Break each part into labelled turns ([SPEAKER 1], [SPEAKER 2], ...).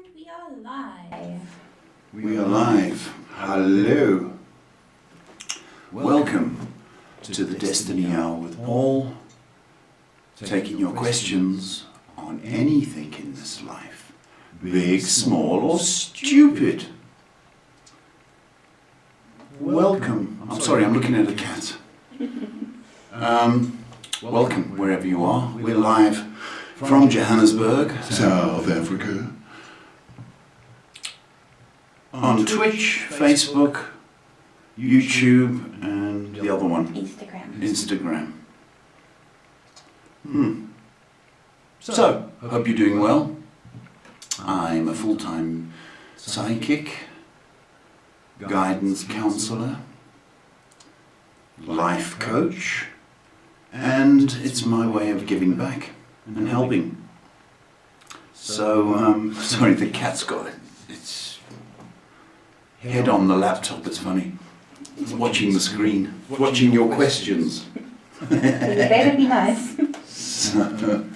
[SPEAKER 1] And we are live.
[SPEAKER 2] We are live. Hello. Welcome to the Destiny Hour with Paul, taking your questions on anything in this life, big, small or stupid. Welcome. I'm sorry, I'm looking at a cat. Welcome wherever you are. We're live from Johannesburg, South Africa. On Twitch, Facebook, YouTube, and the other one? Instagram. So, hope you're doing well. I'm a full-time psychic, guidance counsellor, life coach, and it's my way of giving back and helping. So, sorry, the cat's got its head on the laptop, it's funny. It's watching the screen, watching your questions.
[SPEAKER 1] You better be nice.
[SPEAKER 2] So,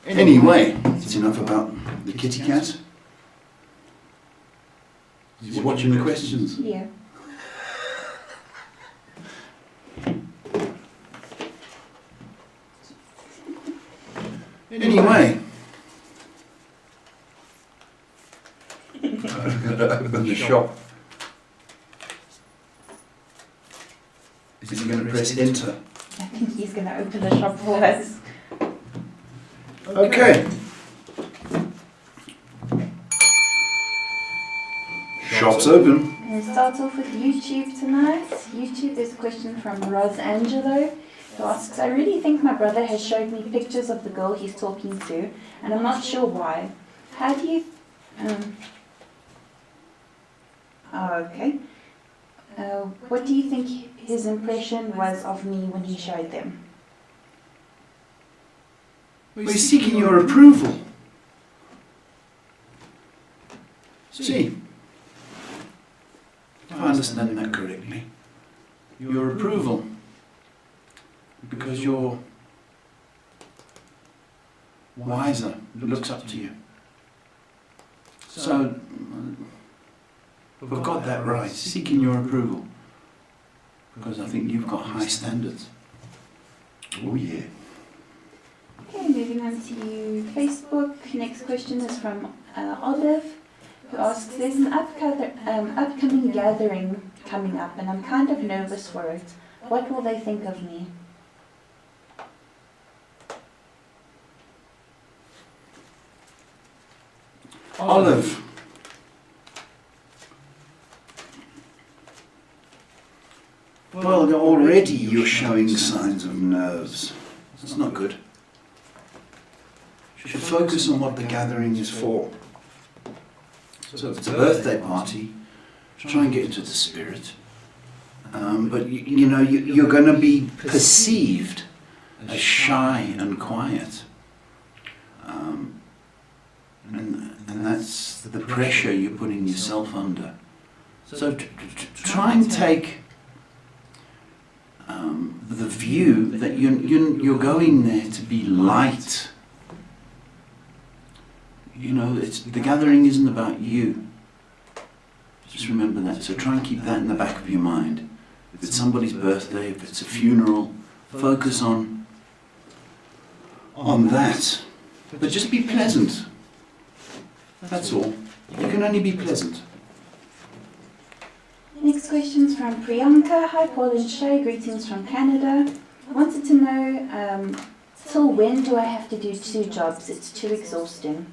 [SPEAKER 2] anyway, it's enough about the kitty cat. He's watching the questions.
[SPEAKER 1] Yeah.
[SPEAKER 2] Anyway, I'm going to open the shop. Is he going to press enter?
[SPEAKER 1] I think he's going to open the shop for us.
[SPEAKER 2] Okay. Shop's open.
[SPEAKER 1] We'll start off with YouTube tonight. YouTube, there's a question from Rosangelo, who asks, I really think my brother has showed me pictures of the girl he's talking to, and I'm not sure why. How do you... okay. What do you think his impression was of me when he showed them?
[SPEAKER 2] We're seeking your approval. See, if I understand that correctly, your approval, because you're wiser, looks up to you. So, we've got that right, seeking your approval, because I think you've got high standards. Oh yeah.
[SPEAKER 1] Okay, moving on to Facebook. Next question is from Olive, who asks, there's an upcoming gathering coming up and I'm kind of nervous for it. What will they think of me?
[SPEAKER 2] Olive. Well, already you're showing signs of nerves. That's not good. You should focus on what the gathering is for. So if it's a birthday party, try and get into the spirit. But you know, you're going to be perceived as shy and quiet. And that's the pressure you're putting yourself under. So try and take the view that you're going there to be light. You know, the gathering isn't about you. Just remember that. So try and keep that in the back of your mind. If it's somebody's birthday, if it's a funeral, focus on that. But just be pleasant. That's all. You can only be pleasant.
[SPEAKER 1] Next question's from Priyanka. Hi Paul and Shay, greetings from Canada. Wanted to know, till when do I have to do 2 jobs? It's too exhausting.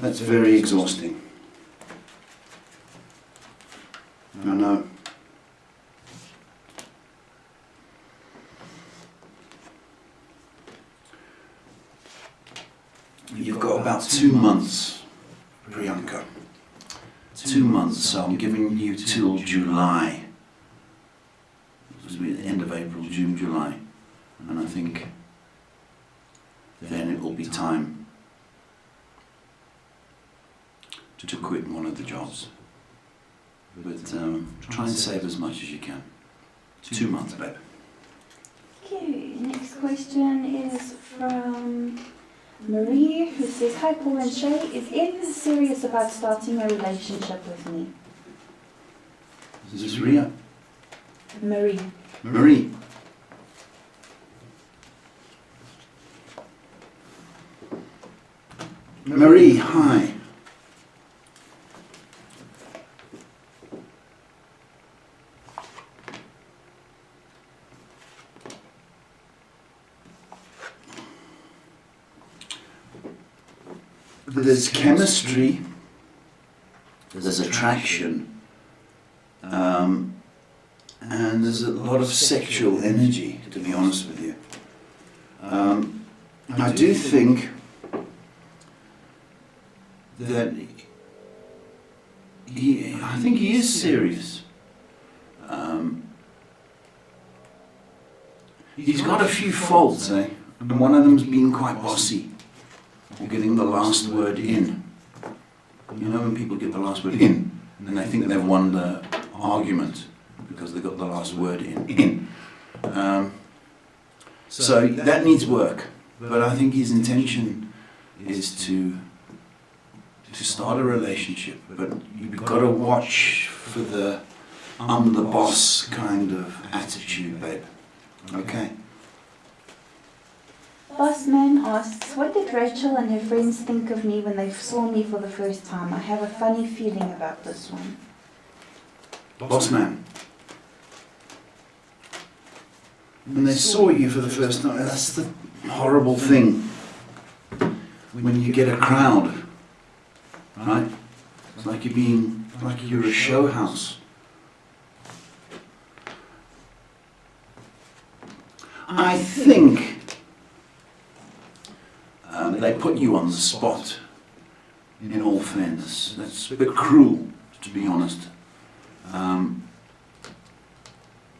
[SPEAKER 2] That's very exhausting. I know. You've got about 2 months, Priyanka. 2 months, so I'm giving you till July. This will be the end of April, June, July. And I think then it will be time to quit one of the jobs. But try and save as much as you can. 2 months, babe.
[SPEAKER 1] Okay, next question is from Marie, who says, "Hi Paul and Shay, is Ed serious about starting a relationship with me?"
[SPEAKER 2] This is Ria.
[SPEAKER 1] Marie.
[SPEAKER 2] Marie. Marie, hi. There's chemistry, there's attraction, and there's a lot of sexual energy, to be honest with you. I do think that I think he is serious. He's got a few faults, eh? And one of them's being quite bossy. You're getting the last word in. You know when people get the last word in, and they think they've won the argument because they got the last word in. So that needs work. But I think his intention is to start a relationship. But you've got to watch for the I'm the boss kind of attitude, babe. Okay?
[SPEAKER 1] Bossman asks, "What did Rachel and her friends think of me when they saw me for the first time? I have a funny feeling about this one."
[SPEAKER 2] Bossman. When they saw you for the first time, that's the horrible thing. When you get a crowd, right? It's like you're a show house. I think they put you on the spot, in all fairness. That's a bit cruel, to be honest.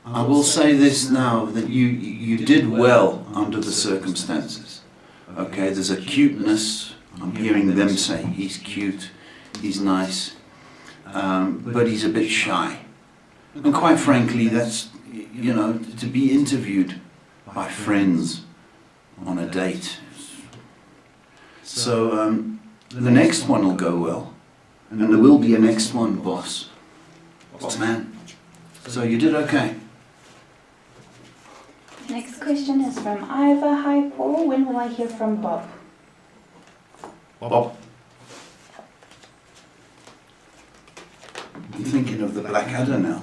[SPEAKER 2] I will say this now, that you did well under the circumstances. Okay, there's a cuteness. I'm hearing them say he's cute, he's nice, but he's a bit shy. And quite frankly, that's, you know, to be interviewed by friends on a date. So the next one will go well, and there will be a next one, boss man. So you did okay.
[SPEAKER 1] Next question is from Ivor. "Hi Paul, when will I hear from Bob?"
[SPEAKER 2] Bob. I'm thinking of the Blackadder now.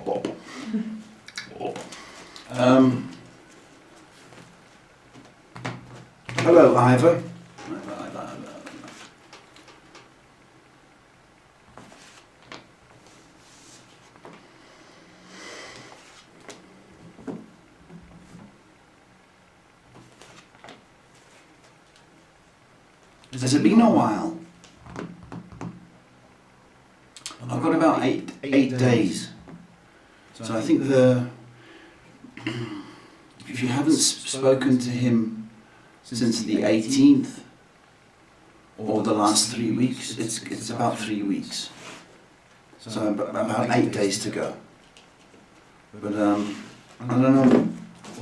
[SPEAKER 2] Bob. Hello, Ivor. Has it been a while? I've got about eight days. So I think if you haven't spoken to him since the 18th or the last 3 weeks, it's about 3 weeks. So about 8 days to go. But I don't know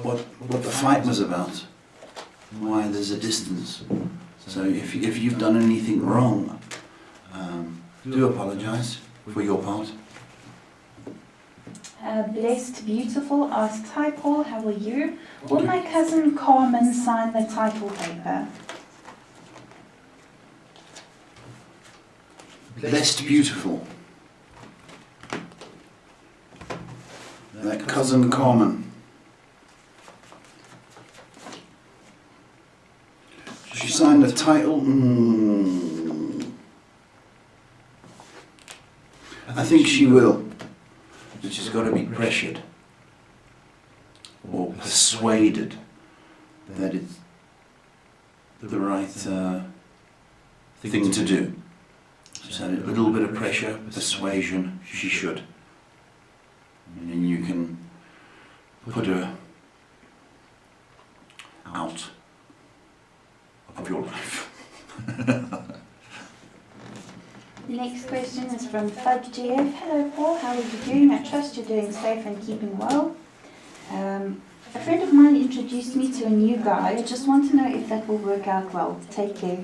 [SPEAKER 2] what the fight was about, why there's a distance. So if you've done anything wrong, do apologise for your part.
[SPEAKER 1] Blessed Beautiful asks, "Hi Paul, how are you? Will my cousin Carmen sign the title paper?"
[SPEAKER 2] Blessed Beautiful. That cousin Carmen. She signed the title. I think she will. But she's got to be pressured or persuaded that it's the right thing to do. So a little bit of pressure, persuasion, she should. And then you can put her out of your life.
[SPEAKER 1] The next question is from Fudge GF. "Hello Paul, how are you doing? I trust you're doing safe and keeping well. A friend of mine introduced me to a new guy. I just want to know if that will work out well. Take care.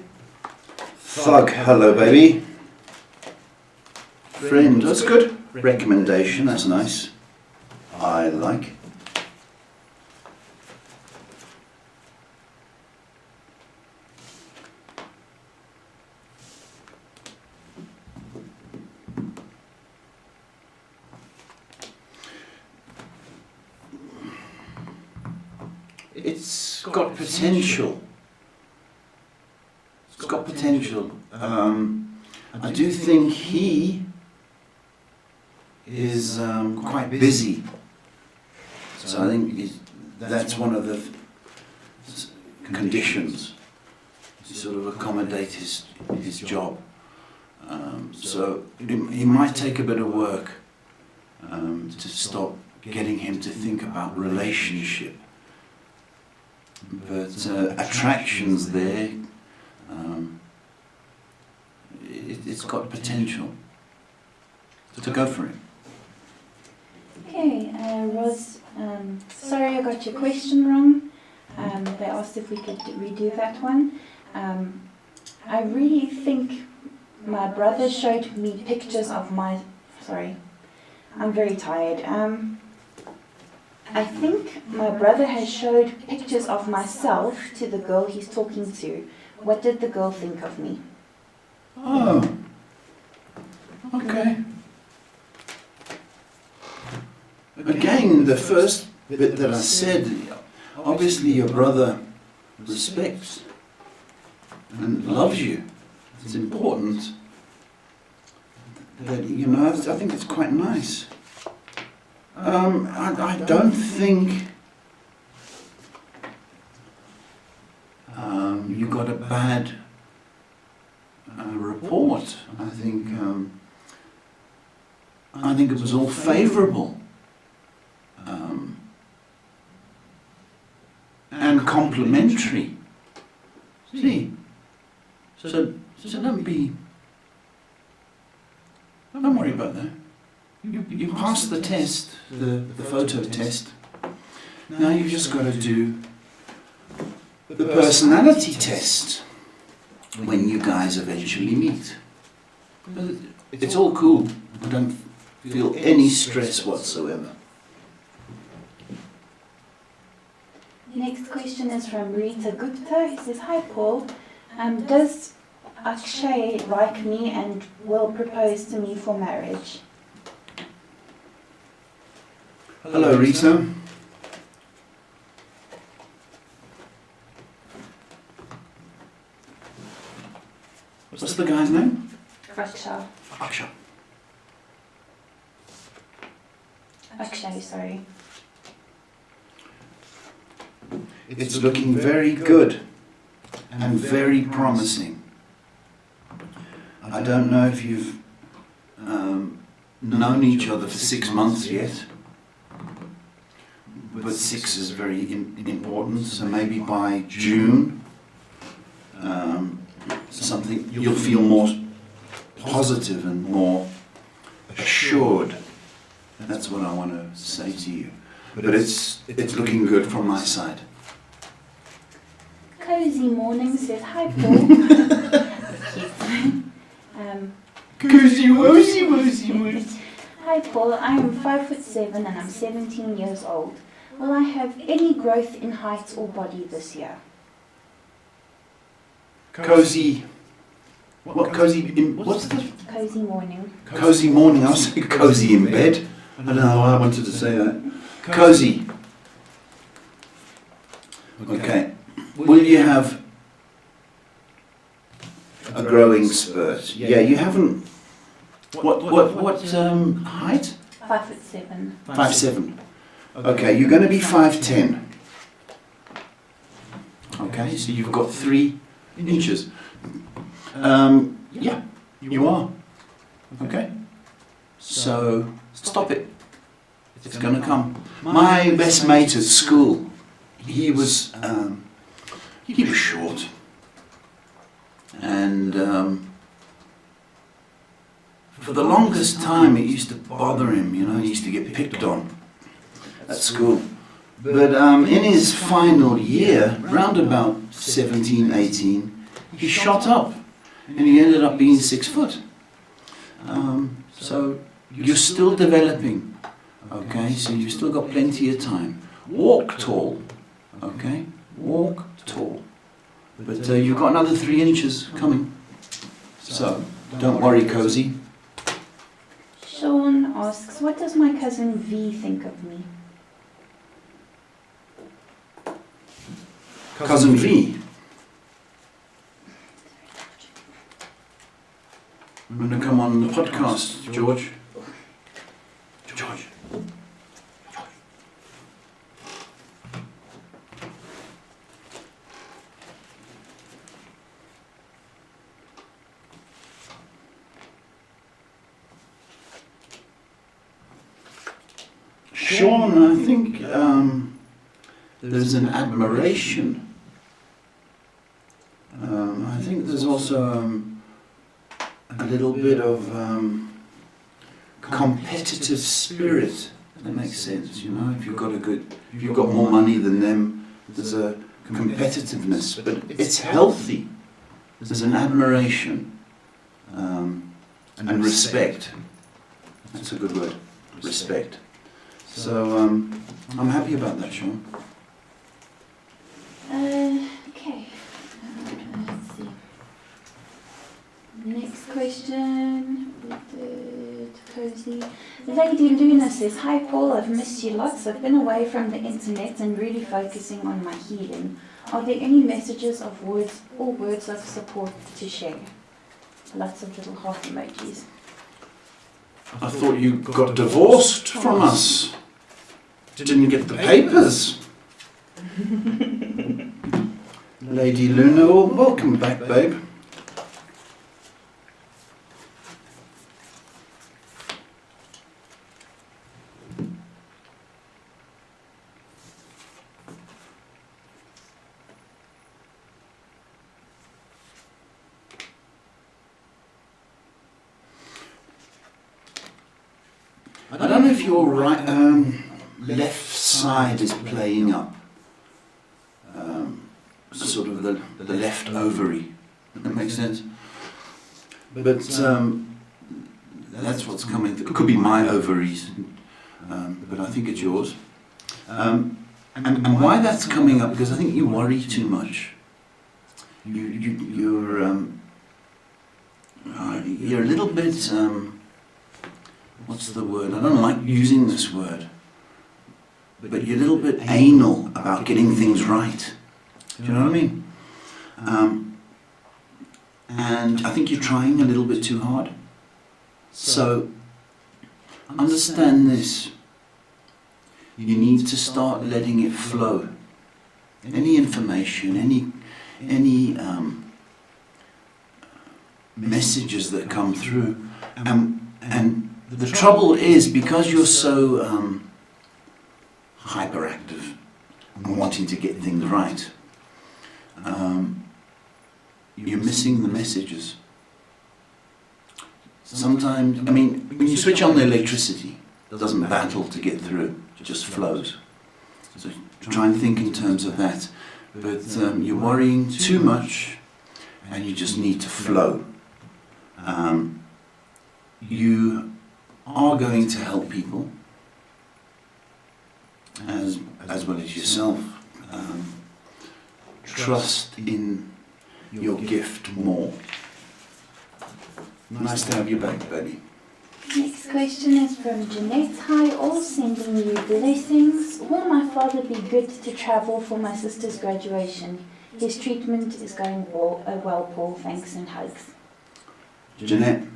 [SPEAKER 2] Thug, hello baby. Friend, that's good. Recommendation, that's nice. I like. It's got potential. It's got potential. I do think he is quite busy. So I think that's one of the conditions to sort of accommodate his job. So it might take a bit of work to stop getting him to think about relationship. But attraction's there. It's got potential to go for it.
[SPEAKER 1] Okay, Roz, sorry I got your question wrong. They asked if we could redo that one. I really think my brother showed me pictures of my... Sorry, I'm very tired. I think my brother has showed pictures of myself to the girl he's talking to. What did the girl think of me?
[SPEAKER 2] Oh, okay. Again, the first bit that I said, obviously your brother respects and loves you. It's important that, you know, I think it's quite nice. I don't think you got a bad report. I think it was all favourable and complimentary. See, so don't worry about that. You passed the test, the photo test. Now you've just got to do the personality test when you guys eventually meet. But it's all cool. I don't feel any stress whatsoever.
[SPEAKER 1] The next question is from Rita Gupta. He says, "Hi Paul, does Akshay like me and will propose to me for marriage?"
[SPEAKER 2] Hello, Rita. What's the guy's name?
[SPEAKER 1] Akshay.
[SPEAKER 2] Akshay.
[SPEAKER 1] Akshay, sorry.
[SPEAKER 2] It's looking very good and very promising. I don't know if you've known each other for 6 months yet, but 6 is very important, so maybe by June something you'll feel more positive and more assured. That's what I want to say to you. But it's looking good from my side.
[SPEAKER 1] Cozy Morning says, "Hi Paul."
[SPEAKER 2] Cozy wozy wozy wozy.
[SPEAKER 1] "Hi Paul, I am 5'7" and I'm 17 years old. Will I have any growth in height or body this year?"
[SPEAKER 2] Cozy. What cozy? What's the
[SPEAKER 1] Cozy Morning.
[SPEAKER 2] cozy morning? I was saying cozy in bed. I don't know why I wanted to say that. Cozy. Okay. Will you have a growing spurt? Yeah, you haven't. What height?
[SPEAKER 1] 5'7".
[SPEAKER 2] 5'7". Okay, you're going to be 5'10". Okay, so you've got 3 inches. Yeah, you are. Okay. So stop it. It's going to come. My best mate at school, he was short, and for the longest time it used to bother him. You know, he used to get picked on at school. But in his final year, round about 17, 18, he shot up and he ended up being 6 foot. So you're still developing, okay? So you've still got plenty of time. Walk tall, okay? Walk tall. But you've got another 3 inches coming. So don't worry, Cozy.
[SPEAKER 1] Sean asks, what does my cousin V think of me?
[SPEAKER 2] Cousin V. I'm going to come on the podcast, George. George. Sean, I think there's an admiration. I think there's also a little bit of competitive spirit. That makes sense, you know. If you've got more money than them, there's a competitiveness, but it's healthy. There's an admiration and respect. That's a good word, respect. So I'm happy about that, Sean.
[SPEAKER 1] Okay. Let's see. Next question. We did Cozy. Lady Luna says, hi Paul, I've missed you lots. I've been away from the internet and really focusing on my healing. Are there any messages of words or words of support to share? Lots of little heart emojis.
[SPEAKER 2] I thought you got divorced from us. Didn't get the papers. Lady Luna, well, welcome back, babe. I don't know if your left side is playing up, sort of the left ovary. That makes sense. But that's what's coming. It could be my ovaries, but I think it's yours. And why that's coming up? Because I think you worry too much. You're a little bit. What's the word? I don't like using this word. But you're a little bit anal about getting things right. Do you know what I mean? And I think you're trying a little bit too hard. So, understand this. You need to start letting it flow. Any information, any messages that come through. And the trouble is, because you're so hyperactive and wanting to get things right, you're missing the messages. Sometimes, I mean, when you switch on the electricity, it doesn't battle to get through, it just flows. So try and think in terms of that. But you're worrying too much and you just need to flow. You are going to help people as well as yourself. Trust in your gift more. Nice to have you back, baby.
[SPEAKER 1] Next question is from Jeanette. Hi, all sending you blessings. Will my father be good to travel for my sister's graduation? His treatment is going well, Paul. Thanks and hugs.
[SPEAKER 2] Jeanette,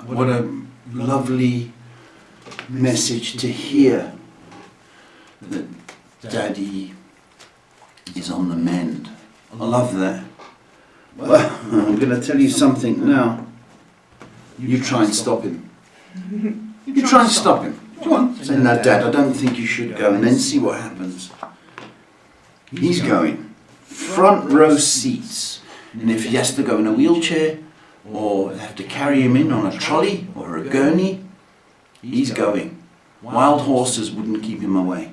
[SPEAKER 2] what a lovely message to hear that Daddy is on the mend. I love that. Well, I'm going to tell you something now. You try and stop him. You try and stop him. Come on. Say, no, Dad, I don't think you should go, and then see what happens. He's going. Front row seats. And if he has to go in a wheelchair, or have to carry him in on a trolley or a gurney, he's going. Wild horses wouldn't keep him away.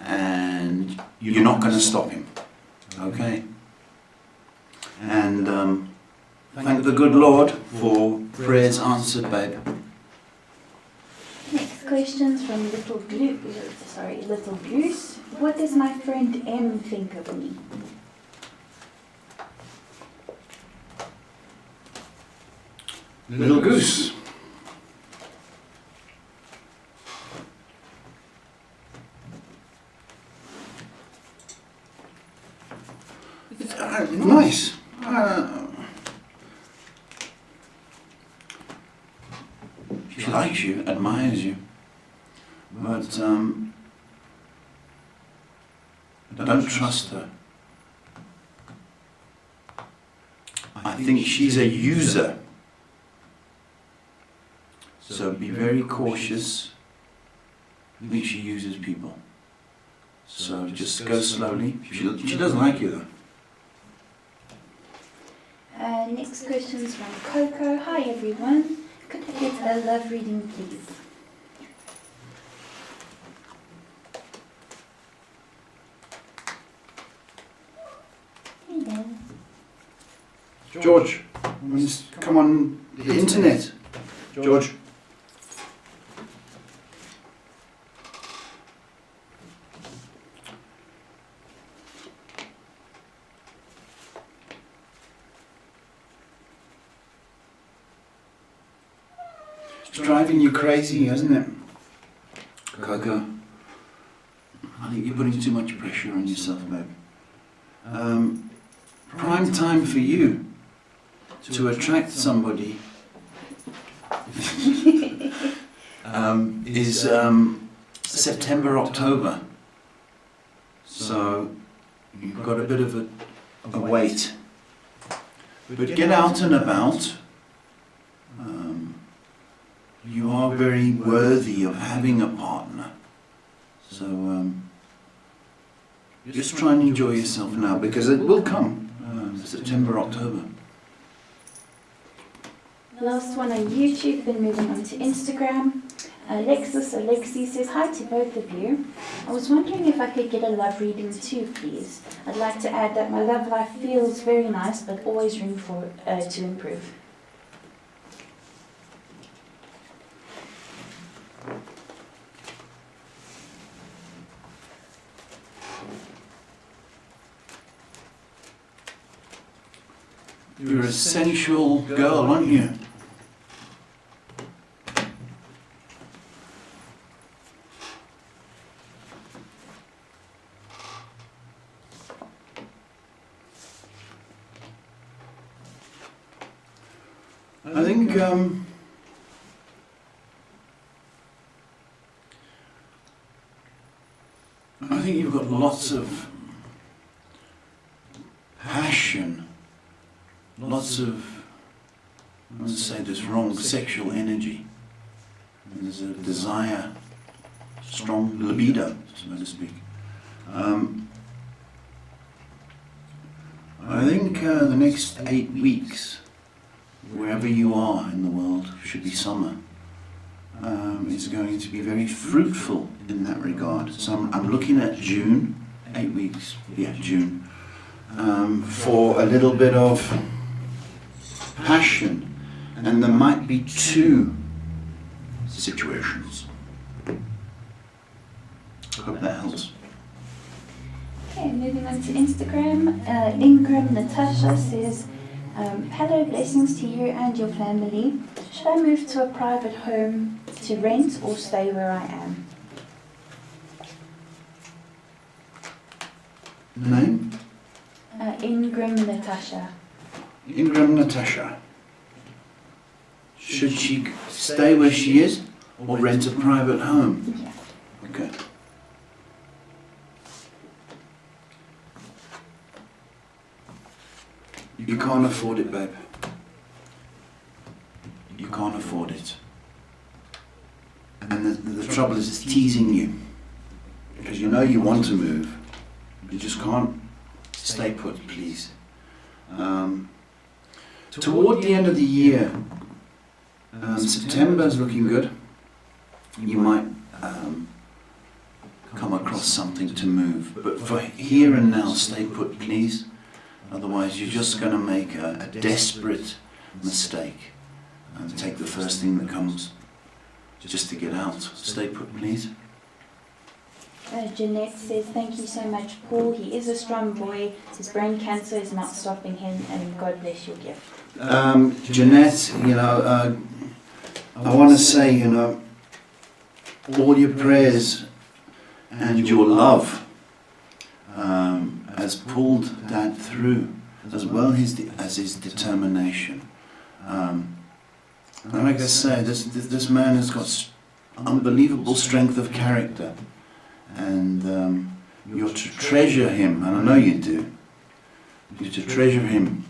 [SPEAKER 2] And you're not going to stop him. Okay? And thank the good Lord for prayers answered, babe.
[SPEAKER 1] Next question's from Little Goose. What does my friend M think of me?
[SPEAKER 2] Little Goose. Nice. She likes you, admires you, but don't trust her. I think she's a user, so be very cautious. I think she uses people, so just go slowly. She doesn't like you though.
[SPEAKER 1] Next question's from Coco. Hi everyone. Could I get a love reading, please? Hey Dan.
[SPEAKER 2] George, come on the internet. George. It's driving you crazy, isn't it? Coco, I think you're putting too much pressure on yourself, babe. Prime time for you to attract somebody is September, October. So you've got a bit of a wait. But get out and about. You are very worthy of having a partner. So just try and enjoy yourself now, because it will come. September, October.
[SPEAKER 1] Last one on YouTube, then moving on to Instagram. Alexi says, hi to both of you. I was wondering if I could get a love reading too, please. I'd like to add that my love life feels very nice, but always room for to improve.
[SPEAKER 2] You're a sensual girl, aren't you? I think you've got lots of passion, lots of, I want to say this wrong, sexual energy. And there's a desire, strong libido, so to speak. I think the next 8 weeks, wherever you are in the world, should be summer, is going to be very fruitful in that regard. So I'm looking at June, 8 weeks, yeah, June, for a little bit of passion, and there might be 2 situations. Hope that helps.
[SPEAKER 1] Okay, moving on to Instagram. Ingram Natasha says, hello, blessings to you and your family. Should I move to a private home to rent or stay where I am?
[SPEAKER 2] Name?
[SPEAKER 1] Ingram Natasha.
[SPEAKER 2] Ingram Natasha. Should she stay where she is or rent a private home?
[SPEAKER 1] Yeah.
[SPEAKER 2] Okay. You can't afford it, babe. You can't afford it. And the trouble is, it's teasing you. Because you know you want to move. You just can't stay put, please. Toward the end of the year, September is looking good. you might come across something to move. But for here and now, stay put, please. Otherwise, you're just going to make a desperate mistake and take the first thing that comes just to get out. Stay put, please.
[SPEAKER 1] Jeanette says, thank you so much, Paul. He is a strong boy. His brain cancer is not stopping him, and God bless your gift.
[SPEAKER 2] Jeanette, I want to say, all your prayers and your love has pulled Dad through, as well as his determination. And like I say, this man has got unbelievable strength of character, and you're to treasure him, and I know you do. You're to treasure him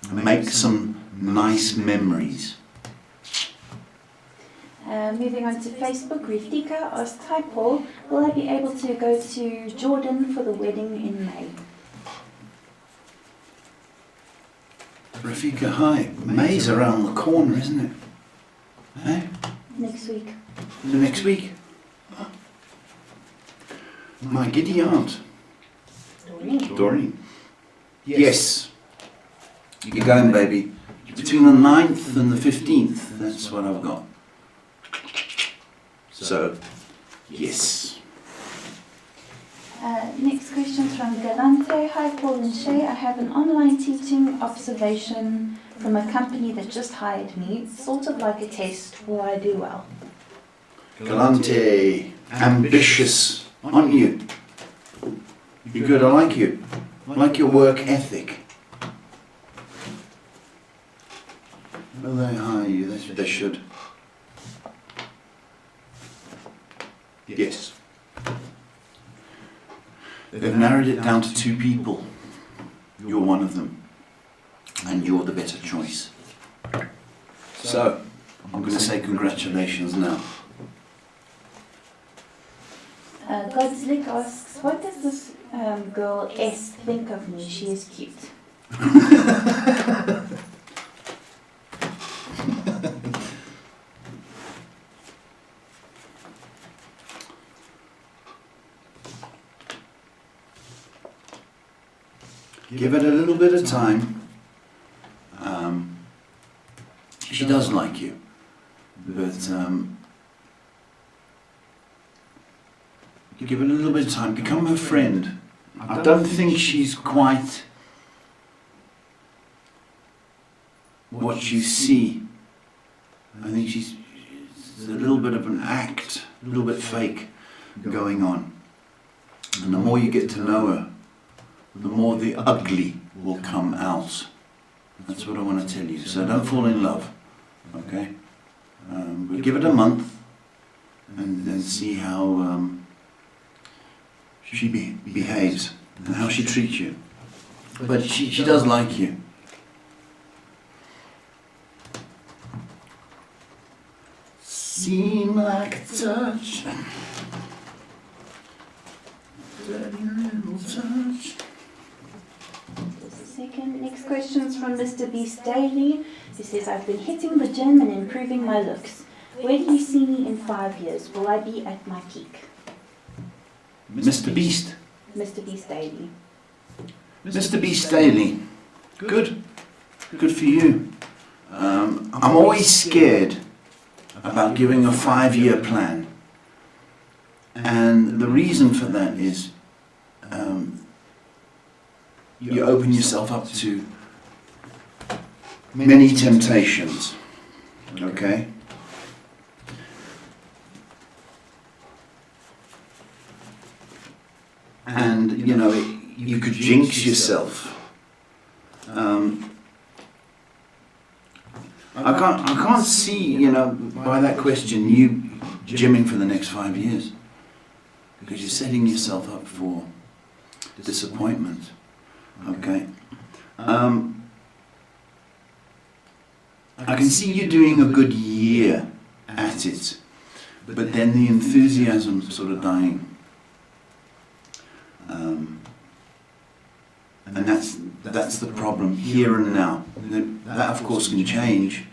[SPEAKER 2] and make some nice memories.
[SPEAKER 1] Moving on to Facebook, Rifika asked, hi Paul, will I be able to go to Jordan for the wedding in May?
[SPEAKER 2] Rafika, hi. May's around the corner, isn't it? Eh?
[SPEAKER 1] Next week.
[SPEAKER 2] The next week? My giddy aunt. Doreen. Yes. You're going, baby. Between the 9th and the 15th, that's what I've got. So, yes.
[SPEAKER 1] Next question from Galante. Hi Paul and Shay, I have an online teaching observation from a company that just hired me. It's sort of like a test. Will I do well?
[SPEAKER 2] Galante, ambitious, aren't you? You're good, I like you. I like your work ethic. Will they hire you? They should. Yes. They've narrowed it down to 2 people. You're one of them. And you're the better choice. So, I'm going to say congratulations now.
[SPEAKER 1] Godslick asks, what does this girl S think of me? She is cute.
[SPEAKER 2] Give it a little bit of time. She does like you, but give it a little bit of time. Become her friend. I don't think she's quite what you see. I think she's a little bit of an act, a little bit fake going on. And the more you get to know her, the more the ugly will come out. That's what I want to tell you. So don't fall in love, okay? We'll give it a month and then see how she behaves and how she treats you. But she does like you. Seem like a touch, dirty little touch.
[SPEAKER 1] Second, next question's from Mr. Beast Daily. He says, I've been hitting the gym and improving my looks. Where do you see me in 5 years? Will I be at my peak?
[SPEAKER 2] Mr. Beast.
[SPEAKER 1] Mr. Beast Daily.
[SPEAKER 2] Mr. Beast Daily. Good. Good for you. I'm always scared about giving a 5-year plan. And the reason for that is you open yourself up to many temptations, okay? And, you could jinx yourself. I can't see, by that question, you gymming for the next 5 years. Because you're setting yourself up for disappointment. Okay. I can see you doing a good year at it, but then the enthusiasm sort of dying. And that's the problem here and now. That of course can change.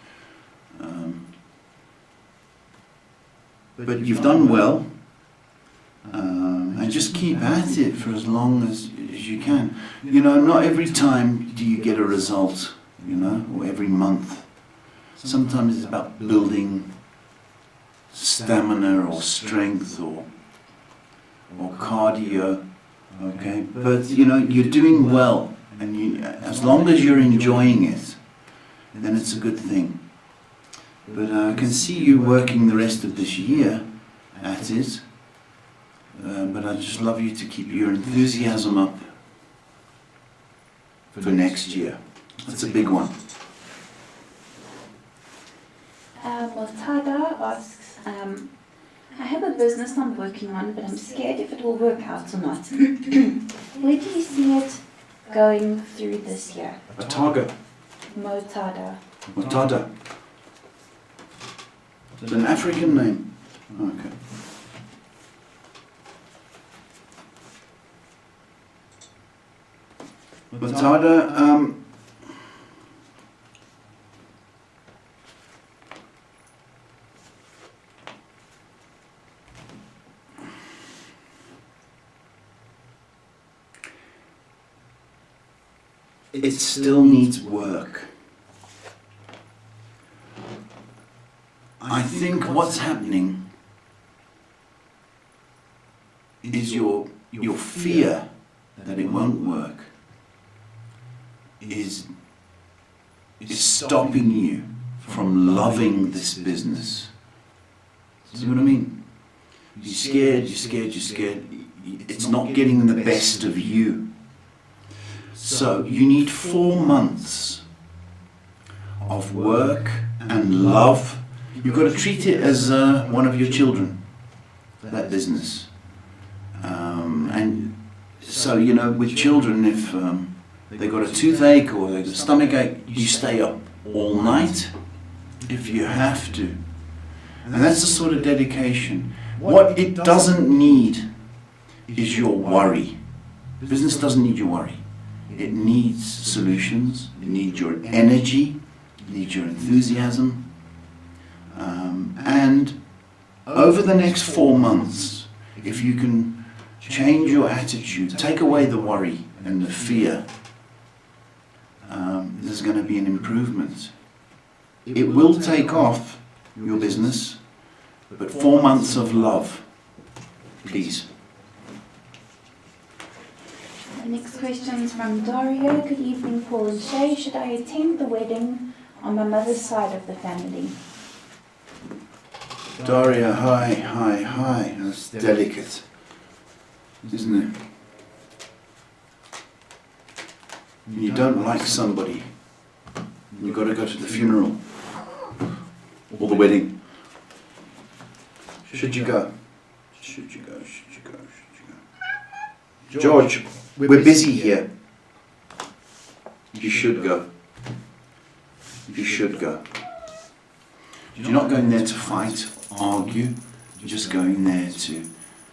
[SPEAKER 2] but you've done well, and just keep at it for as long as you can. You know, not every time do you get a result, you know, or every month. Sometimes it's about building stamina or strength or cardio, okay? But, you know, you're doing well, and as long as you're enjoying it, then it's a good thing. But I can see you working the rest of this year at it. But I'd just love you to keep your enthusiasm up for next year. That's a big one.
[SPEAKER 1] Well, Tada asks, I have a business I'm working on, but I'm scared if it will work out or not. Where do you see it going through this year?
[SPEAKER 2] Otago.
[SPEAKER 1] Motada.
[SPEAKER 2] Motada. It's an African name. Okay. Motada, it still needs work. I think what's happening is your fear that it won't work is stopping you from loving this business. See what I mean? You're scared. It's not getting the best of you. So you need 4 months of work and love. You've got to treat it as one of your children, that business. And so, you know, with children, if they got a toothache or they got a stomach ache, you stay up all night if you have to. And that's the sort of dedication. What it doesn't need is your worry. Business doesn't need your worry. It needs solutions. It needs your energy. It needs your enthusiasm. And over the next 4 months, if you can change your attitude, take away the worry and the fear, there's going to be an improvement. It will take off your business, but 4 months of love, please.
[SPEAKER 1] The next question is from Dario. Good evening, Paul and Shay. Should I attend the wedding on my mother's side of the family?
[SPEAKER 2] Daria, hi. That's delicate, isn't it? You don't like somebody, you've got to go to the funeral or the wedding. Should you go? Should you go? George, we're busy here. You should go. You should go. You're not going there to fight, argue. You're just going there to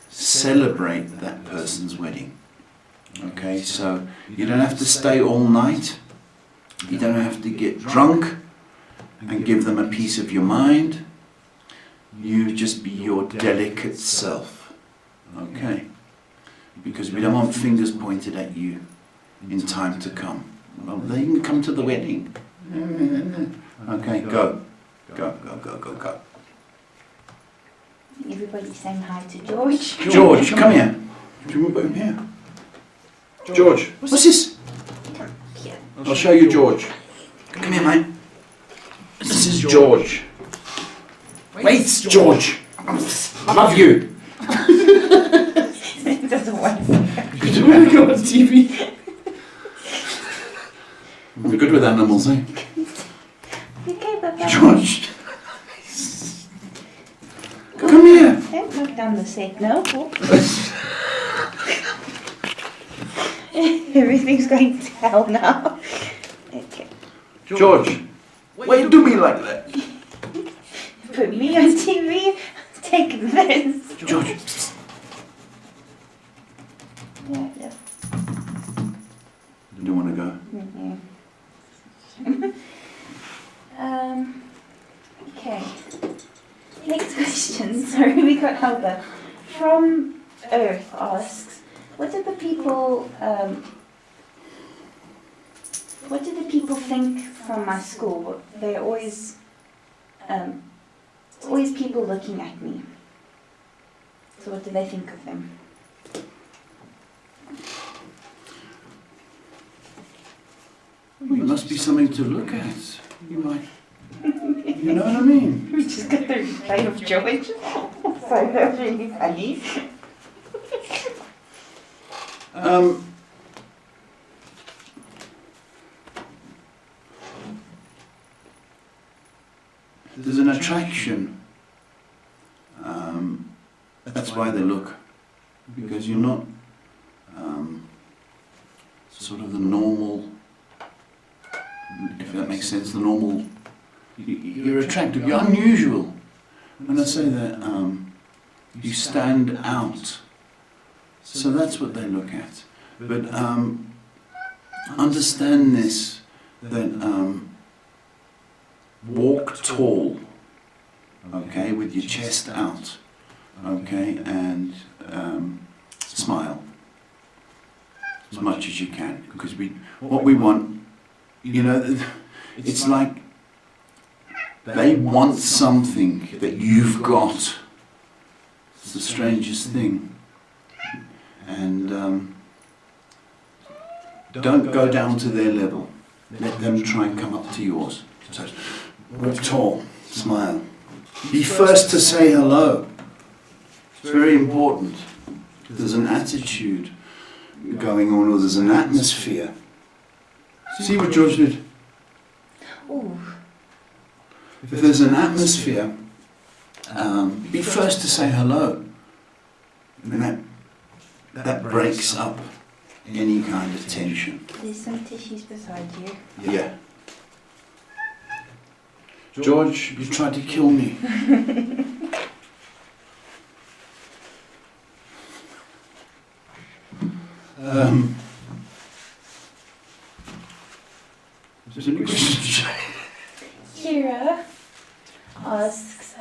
[SPEAKER 2] celebrate that person's wedding. Okay, so you don't have to stay all night. You don't have to get drunk and give them a piece of your mind. You just be your delicate self. Okay? Because we don't want fingers pointed at you in time to come. Well, they can come to the wedding. Okay, go. Go.
[SPEAKER 1] Everybody's saying hi to George.
[SPEAKER 2] George, come here. Do you want here? George, what's this?
[SPEAKER 1] Here.
[SPEAKER 2] I'll show you George. Come here, mate. This is George. Wait, George. I love you.
[SPEAKER 1] It doesn't work.
[SPEAKER 2] You don't want to go on TV. We're good with animals, eh?
[SPEAKER 1] Okay, bye-bye.
[SPEAKER 2] George. Come here.
[SPEAKER 1] Don't knock down the set, no? Everything's going to hell now. Okay.
[SPEAKER 2] George, why you do me like that?
[SPEAKER 1] Put me on TV, take this.
[SPEAKER 2] George.
[SPEAKER 1] Yeah.
[SPEAKER 2] You don't want to go?
[SPEAKER 1] Okay. Next question, sorry. can't help it. From Earth asks, what did the people think from my school? They're always people looking at me. So what do they think of them?
[SPEAKER 2] Well, it must be something to look at. You might, you know what I mean?
[SPEAKER 1] We just got the replay of George. So that's really funny.
[SPEAKER 2] There's an attraction. That's why they look. Because you're not sort of the normal, if that makes sense, the normal, you're attractive, you're unusual. When I say that, you stand out. So that's what they look at. But understand this, that walk tall, okay, with your chest out, okay, and smile as much as you can, because what we want, you know, it's like they want something that you've got. It's the strangest thing. And don't go down to their level. Let them try and come up to yours. So, walk tall, smile. Be first to say hello. It's very important. There's an attitude going on, or there's an atmosphere. See what George did?
[SPEAKER 1] Ooh.
[SPEAKER 2] If there's an atmosphere, be first to say hello. And that breaks up any kind of tension.
[SPEAKER 1] There's some tissues beside you.
[SPEAKER 2] Yeah. George, you tried to kill me. Is there any questions?
[SPEAKER 1] Kira asks,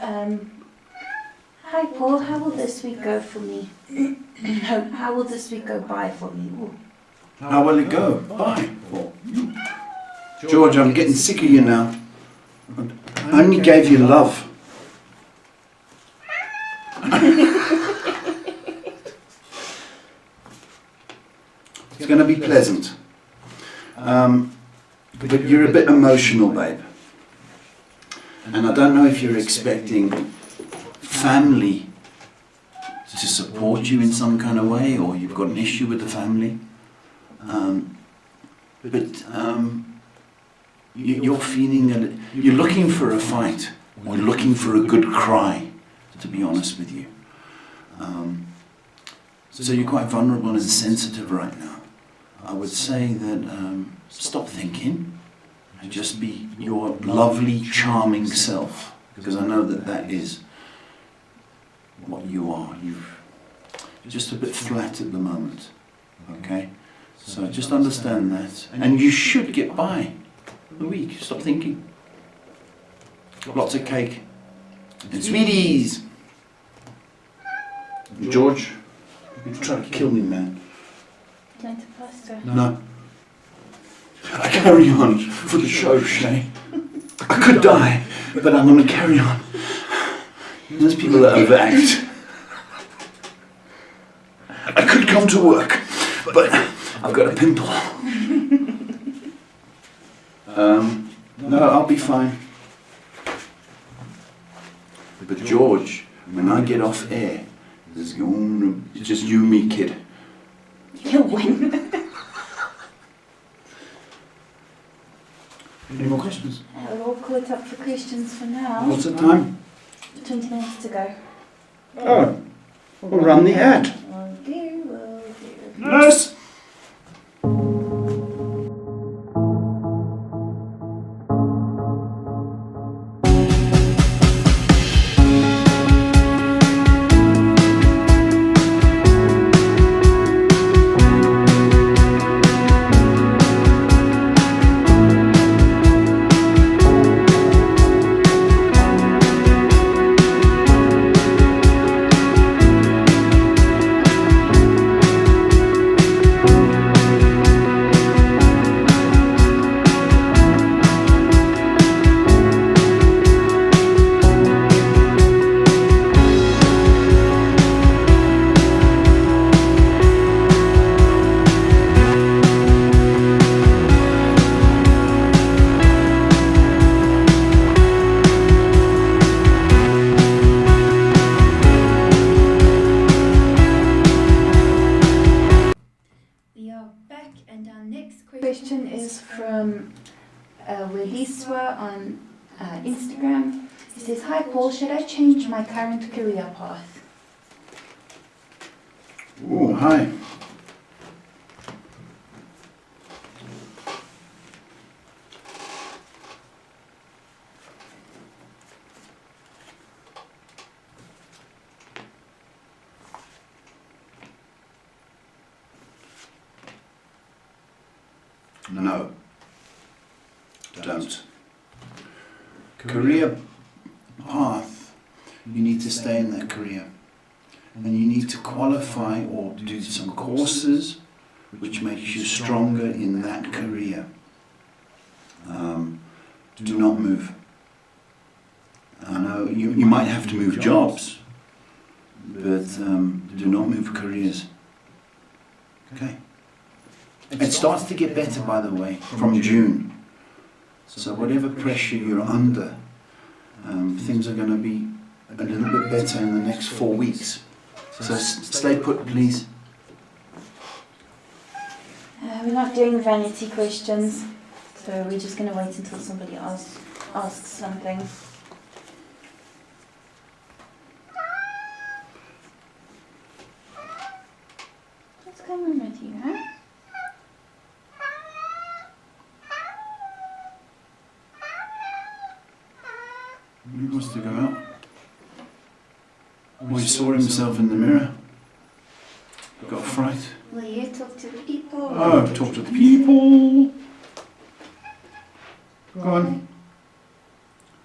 [SPEAKER 1] hi Paul, how will this week go for me? How will this week go by for me? Ooh.
[SPEAKER 2] How will it go? Bye. George, I'm getting sick of you now. I only gave you love. It's going to be pleasant. But you're a bit emotional, babe. And I don't know if you're expecting family to support you in some kind of way, or you've got an issue with the family. You're feeling that you're looking for a fight, or looking for a good cry, to be honest with you. So you're quite vulnerable and sensitive right now. I would say that stop thinking and just be your lovely, charming self, because I know that that is what you are. You're just a bit flat at the moment, okay? So just understand that, and you should get by the week. Stop thinking. Lots of cake and sweeties. George, you're trying to kill me, man.
[SPEAKER 1] Do you want to plaster?
[SPEAKER 2] No. I carry on for the show, Shay. I could die, but I'm going to carry on. There's people that overact. I could come to work, but I've got a pimple. No, I'll be fine. But George, when I get off air, it's just you and me, kid.
[SPEAKER 1] You'll win.
[SPEAKER 2] Any more questions?
[SPEAKER 1] We're all caught up for questions for now.
[SPEAKER 2] What's the time?
[SPEAKER 1] 20 minutes to go.
[SPEAKER 2] Oh, we'll run the ad.
[SPEAKER 1] Will do.
[SPEAKER 2] Nurse!
[SPEAKER 1] question is from Weliswa on Instagram. He says, "Hi Paul, should I change my current career path?"
[SPEAKER 2] Oh, hi. No, don't. Career path, you need to stay in that career. And you need to qualify or do some courses which makes you stronger in that career. Do not move. I know you might have to move jobs, but do not move careers. Okay? It starts to get better, by the way, from June. So whatever pressure you're under, things are going to be a little bit better in the next 4 weeks. So stay put, please.
[SPEAKER 1] We're not doing vanity questions, so we're just going to wait until somebody asks something. What's going on with you, huh?
[SPEAKER 2] He wants to go out. Well, he saw himself in the mirror. Got a fright.
[SPEAKER 1] Will you talk to the people?
[SPEAKER 2] Oh, talk to the people. Go on.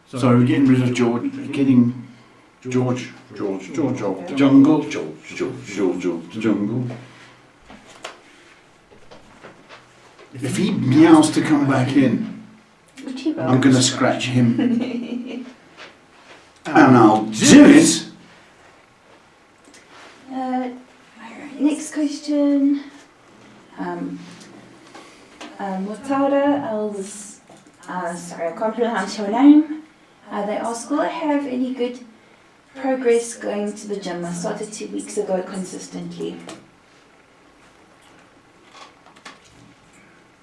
[SPEAKER 2] Sorry, we're getting rid of George. George off the jungle. George off the jungle. If he meows to come back in, I'm going to scratch him. And I'll do it.
[SPEAKER 1] Next question. Mutada, sorry, I can't pronounce your name. They ask, will I have any good progress going to the gym? I started 2 weeks ago consistently.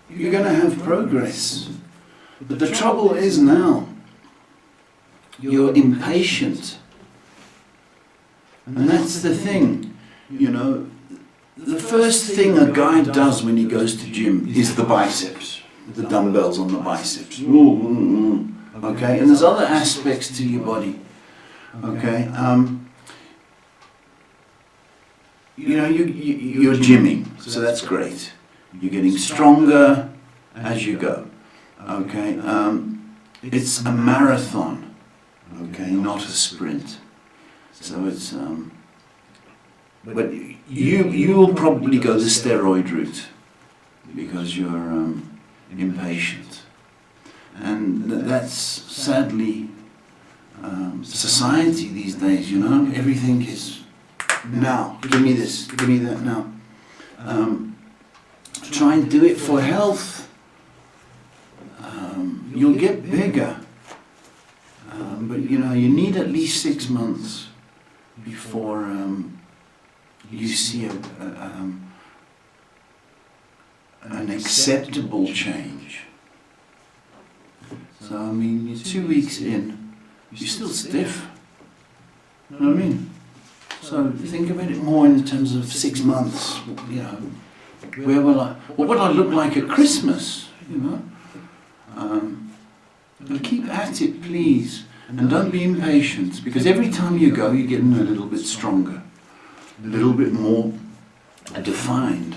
[SPEAKER 2] You're going to have progress. But the trouble is now, you're impatient. And that's the thing, you know. The first thing a guy does when he goes to gym is the biceps, the dumbbells on the biceps. Okay, and there's other aspects to your body. Okay, you know, you're gymming, so that's great. You're getting stronger as you go. Okay, it's a marathon. Okay, not a sprint. So it's but you'll probably go the steroid route because you're impatient, and that's sadly society these days. You know, everything is now. Give me this. Give me that now. Try and do it for health. You'll get bigger, but you know you need at least 6 months before you see an acceptable change. So I mean, you're 2 weeks in, you're still stiff. You know what I mean? So think about it more in terms of 6 months. You know, what would I look like at Christmas? You know. But keep at it, please, and don't be impatient, because every time you go, you're getting a little bit stronger, a little bit more defined.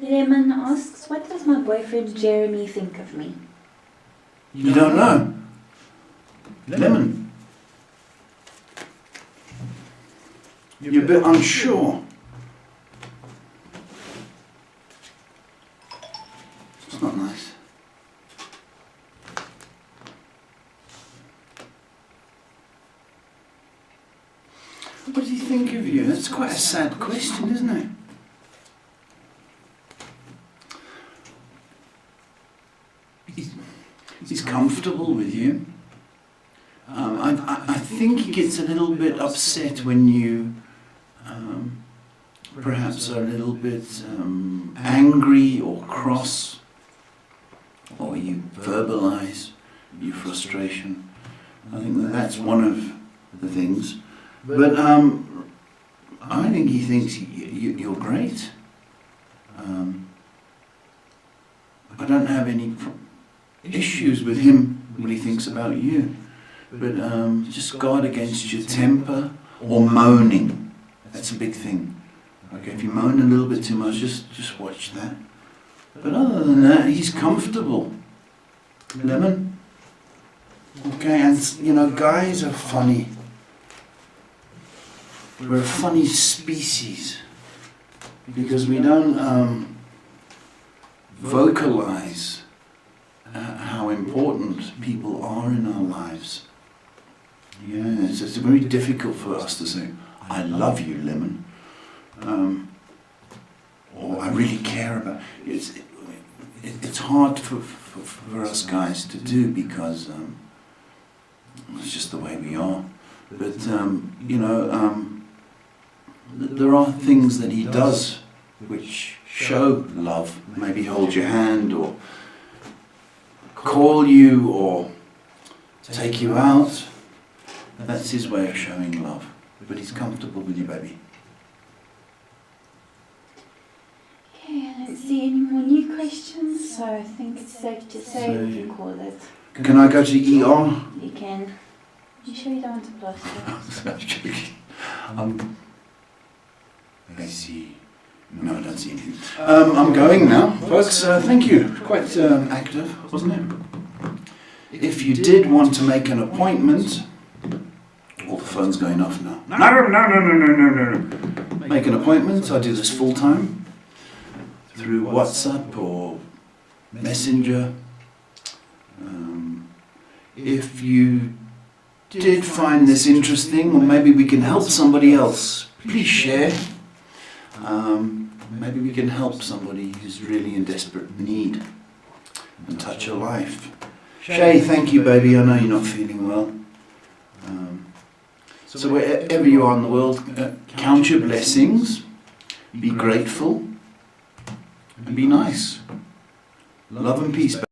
[SPEAKER 1] Lemon asks, what does my boyfriend Jeremy think of me?
[SPEAKER 2] You don't know. Lemon. You're a bit unsure. It's not nice. What does he think of you? That's quite a sad question, isn't it? He's comfortable with you. I think he gets a little bit upset when you perhaps a little bit angry or cross, or you verbalize your frustration. I think that's one of the things. But I think he thinks you're great. I don't have any issues with him, what he thinks about you. But just guard against your temper or moaning. That's a big thing. Okay, if you moan a little bit too much, just watch that. But other than that, he's comfortable. Lemon? Okay, and you know, guys are funny. We're a funny species because we don't vocalize how important people are in our lives. Yes, it's very difficult for us to say, I love you, Lemon. Or I really care about you. It's hard for us guys to do because it's just the way we are. But, you know, there are things that he does which show love. Maybe hold your hand or call you or take you out. That's his way of showing love. But he's comfortable with you, baby.
[SPEAKER 1] Okay, I don't see any more new questions, so I think it's safe to say we can call it.
[SPEAKER 2] Can I go to the ER?
[SPEAKER 1] You can. You sure you don't want to plaster?
[SPEAKER 2] I see. No, I don't see anything. I'm going now, folks. Thank you. Quite active, wasn't it? If you did want to make an appointment, all the phone's going off now. No. Make an appointment. I do this full time through WhatsApp or Messenger. If you did find this interesting, or maybe we can help somebody else, please share. Maybe we can help somebody who's really in desperate need and touch a life. Shay, thank you, baby. I know you're not feeling well. So wherever you are in the world, count your blessings, be grateful, and be nice. Love and peace, baby.